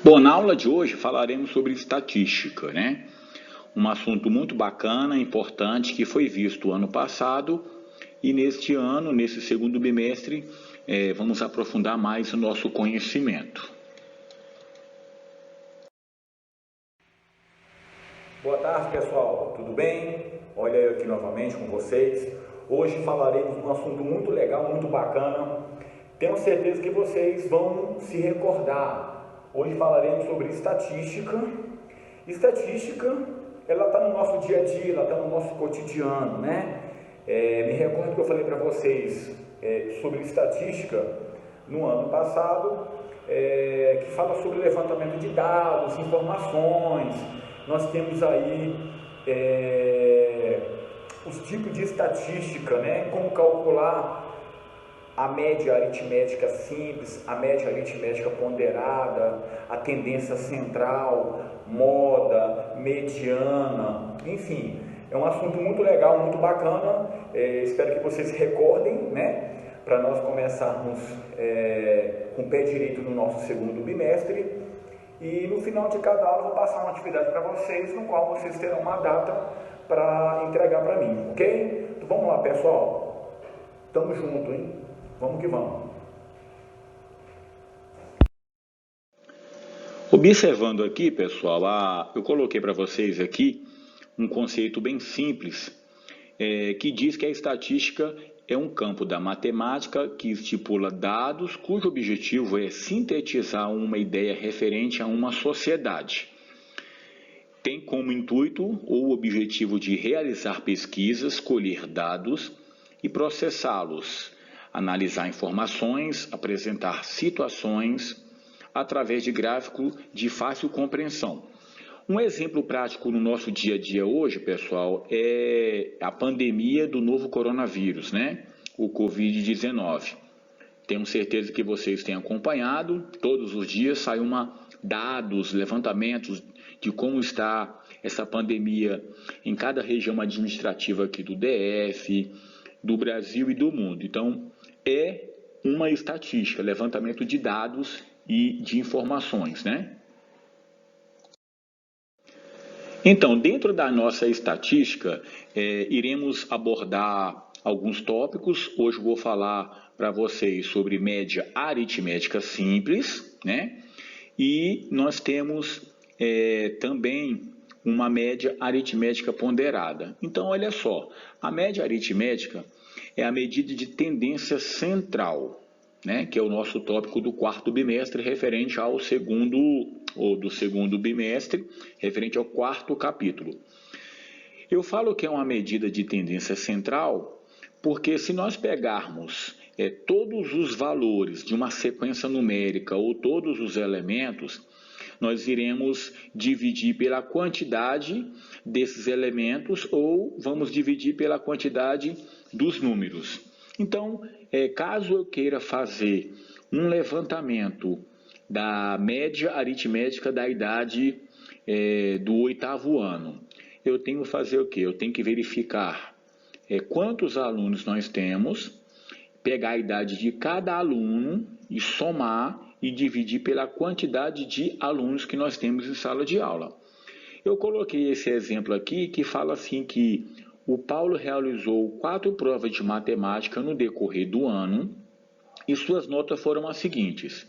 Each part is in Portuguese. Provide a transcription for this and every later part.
Bom, na aula de hoje falaremos sobre estatística, né? Um assunto muito bacana, importante, que foi visto ano passado e neste ano, nesse segundo bimestre, vamos aprofundar mais o nosso conhecimento. Boa tarde, pessoal. Tudo bem? Olha eu aqui novamente com vocês. Hoje falaremos de um assunto muito legal, muito bacana. Tenho certeza que vocês vão se recordar. Hoje falaremos sobre estatística. Estatística, ela está no nosso dia a dia, ela está no nosso cotidiano, né? Me recordo que eu falei para vocês sobre estatística no ano passado, que fala sobre levantamento de dados, informações. Nós temos aí os tipos de estatística, né? Como calcular a média aritmética simples, a média aritmética ponderada, a tendência central, moda, mediana, enfim, é um assunto muito legal, muito bacana. Espero que vocês se recordem, né? Para nós começarmos com o pé direito no nosso segundo bimestre. E no final de cada aula eu vou passar uma atividade para vocês, no qual vocês terão uma data para entregar para mim, ok? Então vamos lá, pessoal. Tamo junto, hein? Vamos que vamos. Observando aqui, pessoal, eu coloquei para vocês aqui um conceito bem simples, que diz que a estatística é um campo da matemática que estipula dados cujo objetivo é sintetizar uma ideia referente a uma sociedade. Tem como intuito ou objetivo de realizar pesquisas, colher dados e processá-los, analisar informações, apresentar situações através de gráfico de fácil compreensão. Um exemplo prático no nosso dia a dia hoje, pessoal, é a pandemia do novo coronavírus, né? O Covid-19. Tenho certeza que vocês têm acompanhado, todos os dias saem dados, levantamentos de como está essa pandemia em cada região administrativa aqui do DF, do Brasil e do mundo. Então, é uma estatística, levantamento de dados e de informações, né? Então, dentro da nossa estatística, iremos abordar alguns tópicos. Hoje eu vou falar para vocês sobre média aritmética simples, né? E nós temos também uma média aritmética ponderada. Então, olha só, a média aritmética é a medida de tendência central, né, que é o nosso tópico do quarto bimestre, referente ao do segundo bimestre, referente ao quarto capítulo. Eu falo que é uma medida de tendência central, porque se nós pegarmos todos os valores de uma sequência numérica ou todos os elementos, nós iremos dividir pela quantidade desses elementos ou vamos dividir pela quantidade dos números. Então, caso eu queira fazer um levantamento da média aritmética da idade do 8º ano, eu tenho que fazer o quê? Eu tenho que verificar quantos alunos nós temos, pegar a idade de cada aluno e somar e dividir pela quantidade de alunos que nós temos em sala de aula. Eu coloquei esse exemplo aqui que fala assim que o Paulo realizou 4 provas de matemática no decorrer do ano e suas notas foram as seguintes.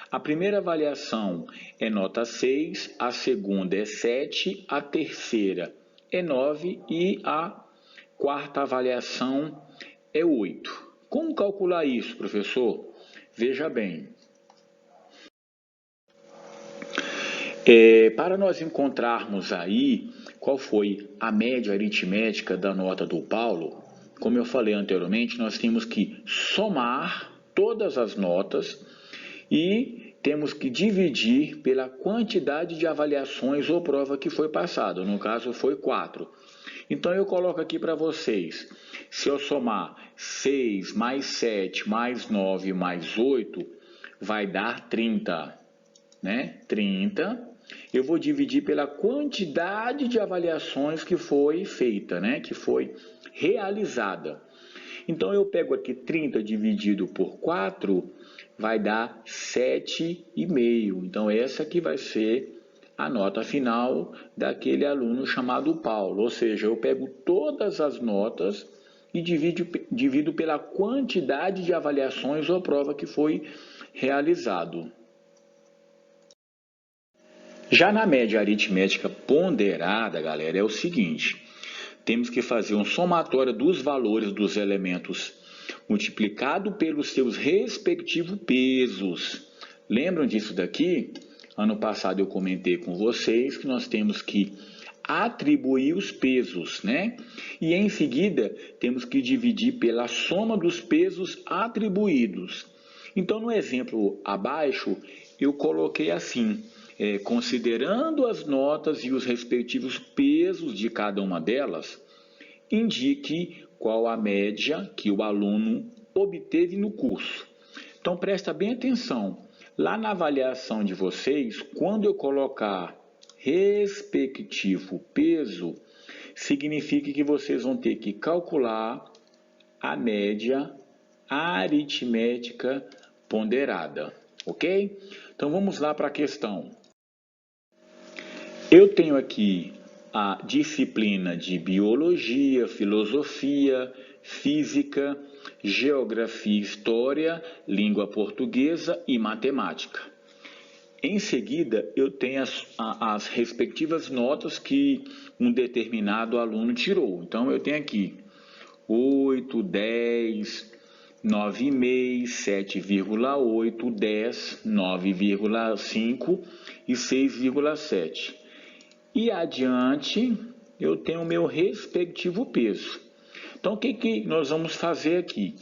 A primeira avaliação é nota 6, a segunda é 7, a terceira é 9 e a quarta avaliação é 8. Como calcular isso, professor? Veja bem. Para nós encontrarmos aí qual foi a média aritmética da nota do Paulo, como eu falei anteriormente, nós temos que somar todas as notas e temos que dividir pela quantidade de avaliações ou prova que foi passada. No caso, foi 4. Então, eu coloco aqui para vocês. Se eu somar 6 mais 7 mais 9 mais 8, vai dar 30. Né? 30. Eu vou dividir pela quantidade de avaliações que foi feita, né? Que foi realizada. Então, eu pego aqui 30 dividido por 4, vai dar 7,5. Então, essa aqui vai ser a nota final daquele aluno chamado Paulo. Ou seja, eu pego todas as notas e divido pela quantidade de avaliações ou prova que foi realizado. Já na média aritmética ponderada, galera, é o seguinte. Temos que fazer um somatório dos valores dos elementos multiplicado pelos seus respectivos pesos. Lembram disso daqui? Ano passado eu comentei com vocês que nós temos que atribuir os pesos, né? E em seguida temos que dividir pela soma dos pesos atribuídos. Então, no exemplo abaixo, eu coloquei assim, considerando as notas e os respectivos pesos de cada uma delas, indique qual a média que o aluno obteve no curso. Então, presta bem atenção. Lá na avaliação de vocês, quando eu colocar respectivo peso, significa que vocês vão ter que calcular a média aritmética ponderada, ok? Então, vamos lá para a questão. Eu tenho aqui a disciplina de Biologia, Filosofia, Física, Geografia e História, Língua Portuguesa e Matemática. Em seguida, eu tenho as respectivas notas que um determinado aluno tirou. Então, eu tenho aqui 8, 10, 9,5, 7,8, 10, 9,5 e 6,7. E adiante, eu tenho o meu respectivo peso. Então, o que nós vamos fazer aqui?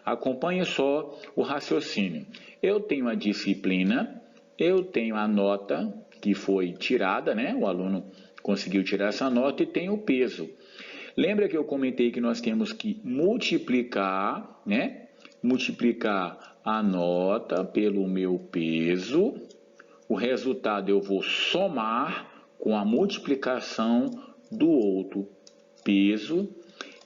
Acompanhe só o raciocínio. Eu tenho a disciplina, eu tenho a nota que foi tirada, né? O aluno conseguiu tirar essa nota e tem o peso. Lembra que eu comentei que nós temos que multiplicar, né? Multiplicar a nota pelo meu peso. O resultado eu vou somar com a multiplicação do outro peso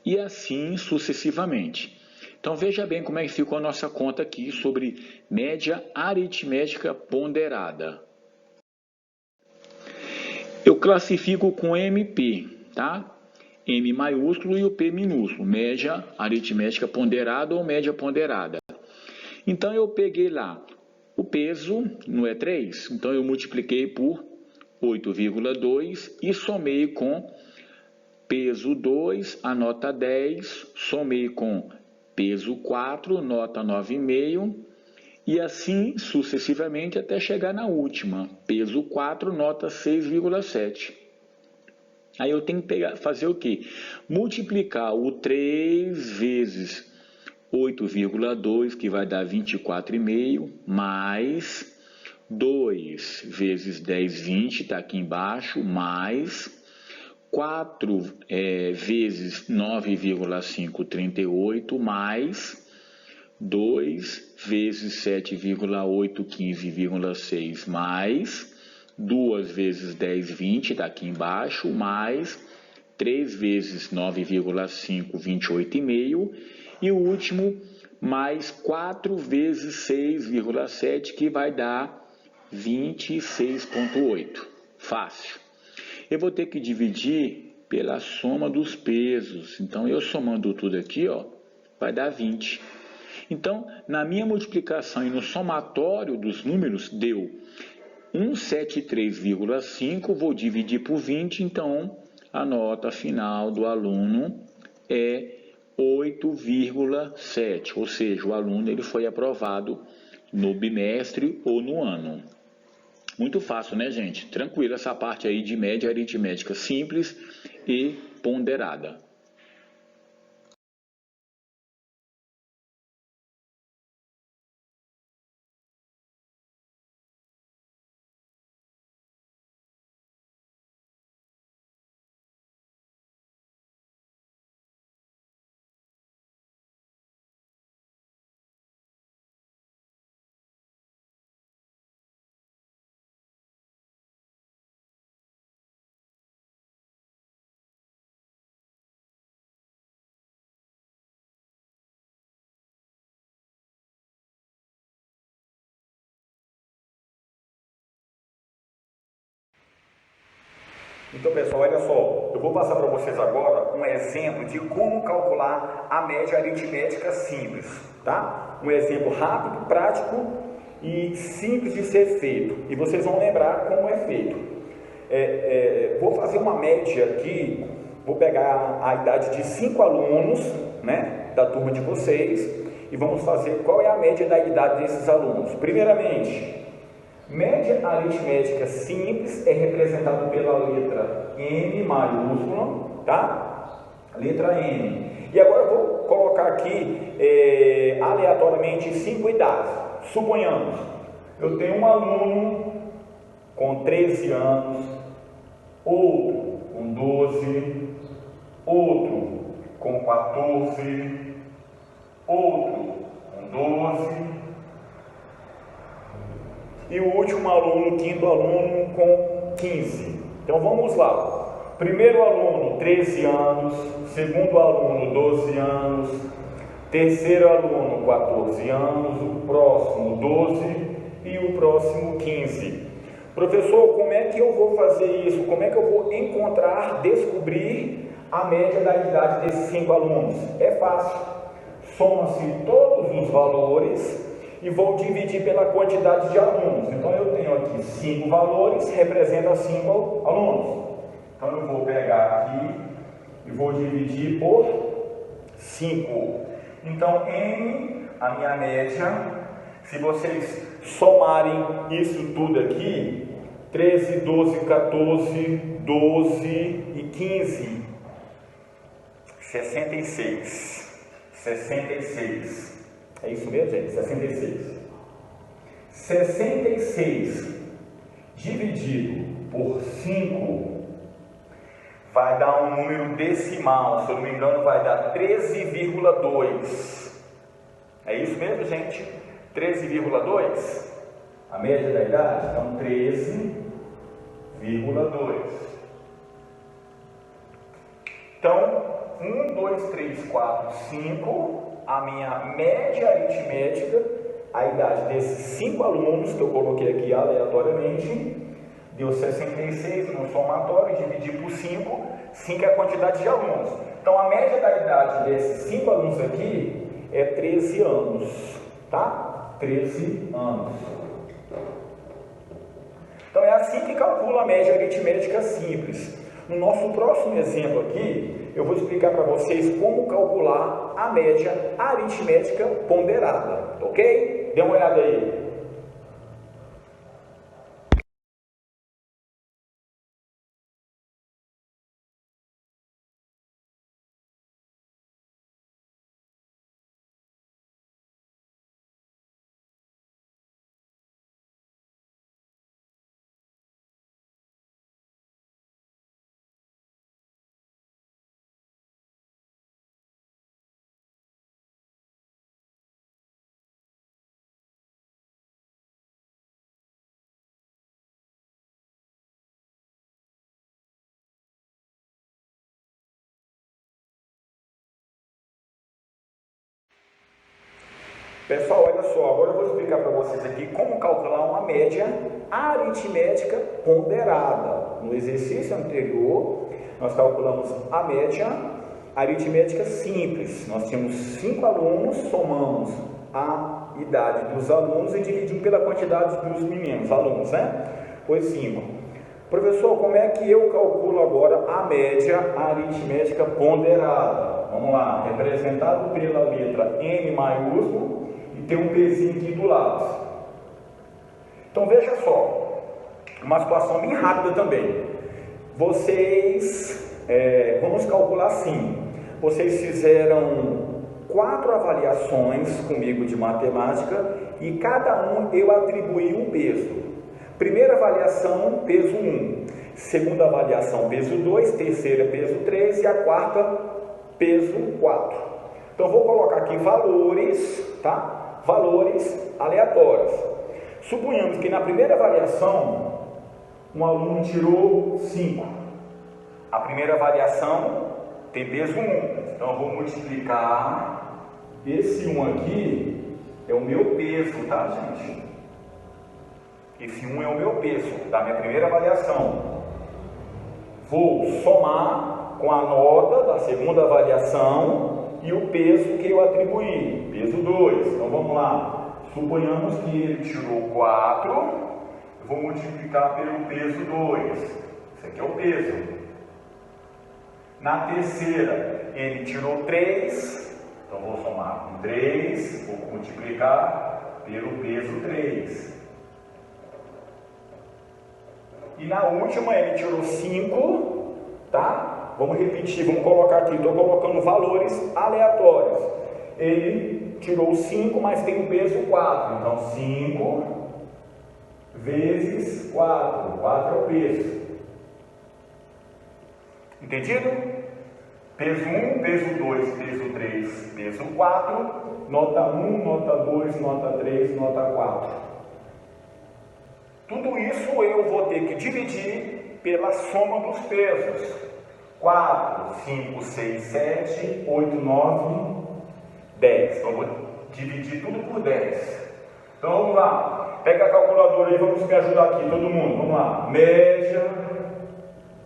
e assim sucessivamente. Então veja bem como é que ficou a nossa conta aqui sobre média aritmética ponderada. Eu classifico com MP, tá? M maiúsculo e o P minúsculo, média aritmética ponderada ou média ponderada. Então eu peguei lá o peso, não é 3? Então eu multipliquei por 8,2 e somei com peso 2, a nota 10, somei com peso 4, nota 9,5 e assim sucessivamente até chegar na última, peso 4, nota 6,7. Aí eu tenho que fazer o quê? Multiplicar o 3 vezes 8,2, que vai dar 24,5, mais 2 vezes 10, 20, está aqui embaixo, mais 4 vezes 9,5, 38, mais 2 vezes 7,8, 15,6, mais 2 vezes 10, 20, está aqui embaixo, mais 3 vezes 9,5, 28,5, e o último, mais 4 vezes 6,7, que vai dar 26,8. Fácil. Eu vou ter que dividir pela soma dos pesos. Então, eu somando tudo aqui, ó, vai dar 20. Então, na minha multiplicação e no somatório dos números, deu 173,5, vou dividir por 20, então a nota final do aluno é 8,7, ou seja, o aluno ele foi aprovado no bimestre ou no ano. Muito fácil, né, gente? Tranquilo essa parte aí de média aritmética simples e ponderada. Então, pessoal, olha só, eu vou passar para vocês agora um exemplo de como calcular a média aritmética simples, tá? Um exemplo rápido, prático e simples de ser feito. E vocês vão lembrar como é feito. Vou fazer uma média aqui, vou pegar a idade de 5 alunos, né, da turma de vocês, e vamos fazer qual é a média da idade desses alunos. Primeiramente, média aritmética simples é representado pela letra M maiúscula, tá? Letra M. E agora eu vou colocar aqui aleatoriamente 5 idades. Suponhamos, eu tenho um aluno com 13 anos, outro com 12, outro com 14, outro com 12, e o último aluno, quinto aluno, com 15. Então vamos lá. Primeiro aluno, 13 anos. Segundo aluno, 12 anos. Terceiro aluno, 14 anos. O próximo, 12. E o próximo, 15. Professor, como é que eu vou fazer isso? Como é que eu vou encontrar, descobrir a média da idade desses 5 alunos? É fácil. Soma-se todos os valores e vou dividir pela quantidade de alunos. Então eu tenho aqui 5 valores, representa 5 alunos. Então eu vou pegar aqui e vou dividir por 5. Então M, a minha média, se vocês somarem isso tudo aqui, 13, 12, 14, 12 e 15, 66. 66. É isso mesmo, gente? 66. 66 dividido por 5 vai dar um número decimal. Se eu não me engano, vai dar 13,2. É isso mesmo, gente? 13,2? A média da idade? Então, 13,2. Então, 1, 2, 3, 4, 5... a minha média aritmética, a idade desses 5 alunos que eu coloquei aqui aleatoriamente, deu 66 no somatório, dividi por 5, 5 é a quantidade de alunos. Então a média da idade desses 5 alunos aqui é 13 anos, tá? 13 anos. Então é assim que calcula a média aritmética simples. No nosso próximo exemplo aqui, eu vou explicar para vocês como calcular a média aritmética ponderada, ok? Dê uma olhada aí. Pessoal, olha só, agora eu vou explicar para vocês aqui como calcular uma média aritmética ponderada. No exercício anterior, nós calculamos a média aritmética simples. Nós tínhamos 5 alunos, somamos a idade dos alunos e dividimos pela quantidade dos meninos, alunos, né? Foi 5. Professor, como é que eu calculo agora a média aritmética ponderada? Vamos lá, representado pela letra M maiúsculo, tem um pezinho aqui do lado. Então veja só, uma situação bem rápida também. Vocês, vamos calcular assim, vocês fizeram 4 avaliações comigo de matemática e cada um eu atribuí um peso. Primeira avaliação, peso 1. Segunda avaliação, peso 2. Terceira, peso 3. E a quarta, peso 4. Então vou colocar aqui valores, tá? Valores aleatórios. Suponhamos que na primeira avaliação um aluno tirou 5. A primeira avaliação tem peso 1. Então eu vou multiplicar. Esse 1 aqui é o meu peso, tá, gente? Esse 1 é o meu peso da minha primeira avaliação. vou somar com a nota da segunda avaliação e o peso que eu atribuí, peso 2. Então vamos lá, suponhamos que ele tirou 4, eu vou multiplicar pelo peso 2, isso aqui é o peso. Na terceira, ele tirou 3, então vou somar com 3, vou multiplicar pelo peso 3. E na última, ele tirou 5, tá? Vamos repetir, vamos colocar aqui, estou colocando valores aleatórios. Ele tirou 5, mas tem o peso 4, então 5 vezes 4, 4 é o peso. Entendido? Peso 1, peso 2, peso 3, peso 4, nota 1, nota 2, nota 3, nota 4. Tudo isso eu vou ter que dividir pela soma dos pesos. 4, 5, 6, 7, 8, 9, 10. Então, eu vou dividir tudo por 10. Então, vamos lá. Pega a calculadora aí, vamos me ajudar aqui, todo mundo. Vamos lá. Média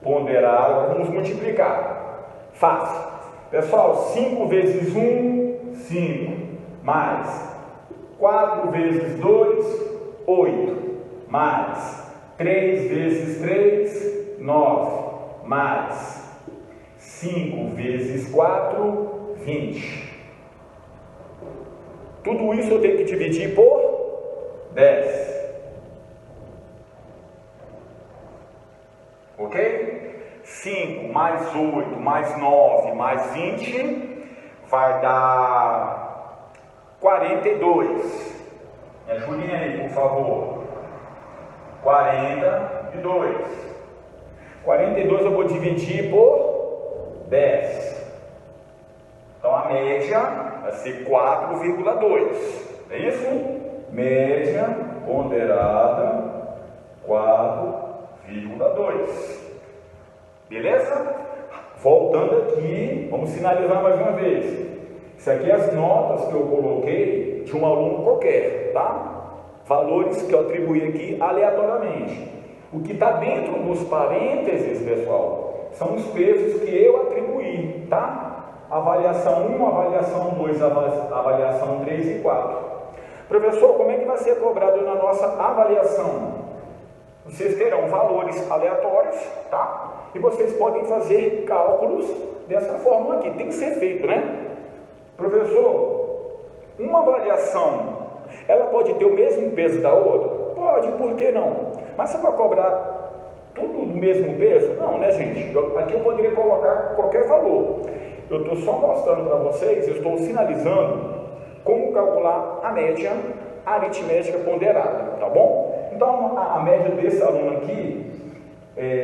ponderada, vamos multiplicar. Fácil. Pessoal, 5 vezes 1, 5. Mais 4 vezes 2, 8. Mais 3 vezes 3, 9. Mais 5 vezes 4, 20. Tudo isso eu tenho que dividir por 10. Ok? 5 mais 8 mais 9 mais 20 vai dar 42. Me ajudem aí, por favor. 42. 42 eu vou dividir por 10. Então a média vai ser 4,2. É isso? Média ponderada 4,2. Beleza? Voltando aqui, vamos sinalizar mais uma vez. Isso aqui é as notas que eu coloquei de um aluno qualquer, tá? Valores que eu atribuí aqui aleatoriamente. O que está dentro dos parênteses, pessoal, são os pesos que eu atribuí, tá? Avaliação 1, avaliação 2, avaliação 3 e 4. Professor, como é que vai ser cobrado na nossa avaliação? Vocês terão valores aleatórios, tá? E vocês podem fazer cálculos dessa forma aqui. Tem que ser feito, né? Professor, uma avaliação, ela pode ter o mesmo peso da outra? Pode, por que não? Mas você vai cobrar tudo do mesmo peso? Não, né, gente? Aqui eu poderia colocar qualquer valor. Eu estou só mostrando para vocês, eu estou sinalizando como calcular a média aritmética ponderada, tá bom? Então, a média desse aluno aqui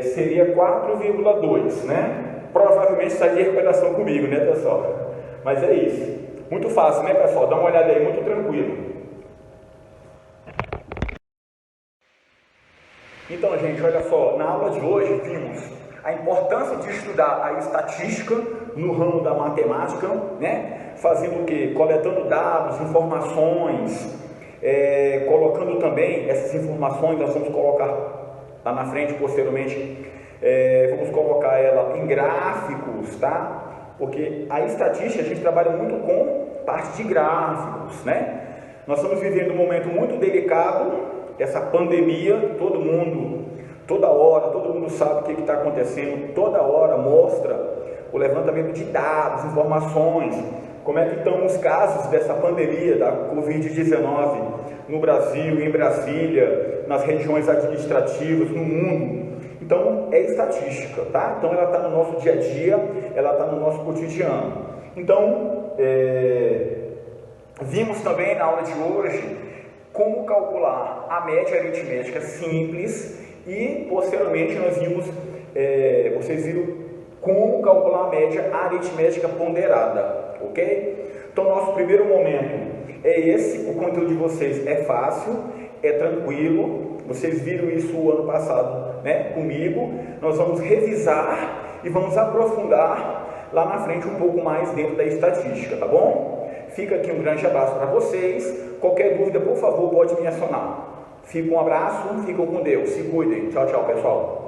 seria 4,2, né? Provavelmente estaria em recuperação comigo, né, pessoal? Mas é isso. Muito fácil, né, pessoal? Dá uma olhada aí, muito tranquilo. Então, gente, olha só, na aula de hoje vimos a importância de estudar a estatística no ramo da matemática, né? Fazendo o quê? Coletando dados, informações, colocando também essas informações, nós vamos colocar lá na frente, posteriormente, vamos colocar ela em gráficos, tá? Porque a estatística, a gente trabalha muito com parte de gráficos, né? Nós estamos vivendo um momento muito delicado, essa pandemia, todo mundo, toda hora, todo mundo sabe o que está acontecendo, toda hora mostra o levantamento de dados, informações, como é que estão os casos dessa pandemia da Covid-19 no Brasil, em Brasília, nas regiões administrativas, no mundo. Então, é estatística, tá? Então, ela está no nosso dia a dia, ela está no nosso cotidiano. Então, vimos também na aula de hoje como calcular a média aritmética simples e, posteriormente, nós vimos, vocês viram como calcular a média aritmética ponderada, ok? Então, nosso primeiro momento é esse, o conteúdo de vocês é fácil, é tranquilo, vocês viram isso o ano passado, né, comigo. Nós vamos revisar e vamos aprofundar lá na frente um pouco mais dentro da estatística, tá bom? Fica aqui um grande abraço para vocês. Qualquer dúvida, por favor, pode me acionar. Fica um abraço, ficam com Deus, se cuidem. Tchau, tchau, pessoal.